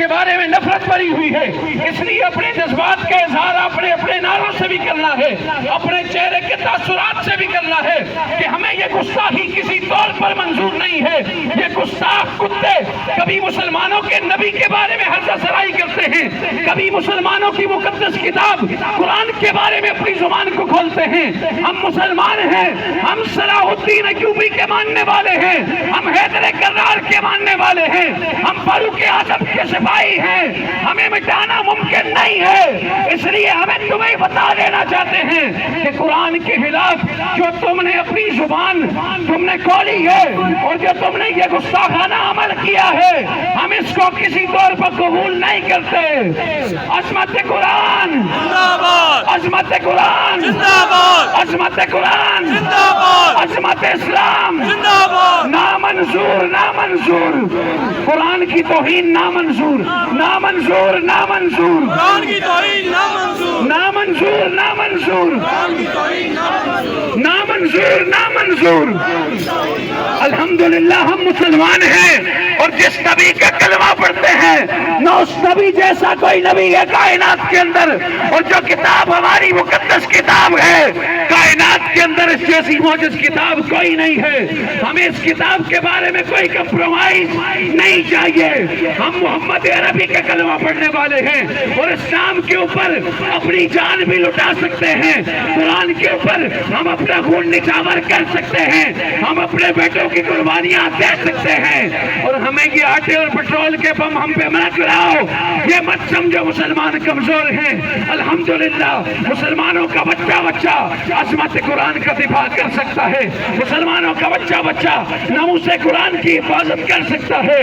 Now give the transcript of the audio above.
کے بارے میں نفرت بھری ہوئی ہے، اس لیے اپنے جذبات کا اظہار اپنے نعروں سے بھی کرنا ہے، اپنے چہرے کے تاثرات سے بھی کرنا ہے کہ ہمیں یہ گستاخی کسی طور پر منظور نہیں ہے۔ یہ گستاخ کتے کبھی مسلمانوں کے نبی کے بارے میں حرزہ سرائی کرتے ہیں، کبھی مسلمانوں کی مقدس کتاب قرآن کے بارے میں اپنی زبان کو کھولتے ہیں۔ ہم مسلمان ہیں، ہم صلاح الدین ایوبی کے ماننے والے ہیں، ہم حیدر کرار کے ماننے والے ہیں، ہم فاروق اعظم کے سپاہی ہیں، ہمیں مٹانا ممکن نہیں ہے۔ اس لیے ہمیں تمہیں بتا دینا چاہتے ہیں کہ قرآن کے خلاف جو تم نے اپنی زبان تم نے کھولی ہے اور جو تم نے یہ گستاخانہ عمل کیا ہے، ہم اس کو کسی طور پر قبول نہیں کرتے۔ عظمت قرآن زندہ باد، عظمت قرآن زندہ باد، عظمت قرآن زندہ باد، عظمت اسلام زندہ باد، نامنظور نامنظور، قرآن کی توہین نامنظور نامنظور نامنظور قرآن کی توہین نامنظور، نامنظور نامنظور قرآن کی توہین نامنظور، نامنظور نامنظور۔ الحمدللہ ہم مسلمان ہیں اور جس نبی کا کلمہ پڑھتے ہیں نہ اس نبی جیسا کوئی نبی ہے کائنات کے اندر، اور جو کتاب ہماری مقدس کتاب ہے کائنات کے اندر اس جیسی معجز کتاب کوئی نہیں ہے۔ ہمیں اس کتاب کے بارے میں کوئی کمپرومائز نہیں چاہیے۔ ہم محمد عربی کا کلمہ پڑھنے والے ہیں اور اسلام کے اوپر اپنی جان بھی لٹا سکتے ہیں، قرآن کے اوپر ہم اپنا خون نچھاور کر سکتے ہیں، ہم اپنے بیٹوں کی قربانیاں دے سکتے ہیں، اور ہمیں یہ آٹے اور پٹرول کے بم ہم پہ مت گراؤ۔ یہ مت سمجھو مسلمان کمزور ہیں، الحمدللہ مسلمانوں کا بچہ عظمت قرآن کا دفاع کر سکتا ہے، مسلمانوں کا بچہ ناموس قرآن کی حفاظت کر سکتا ہے۔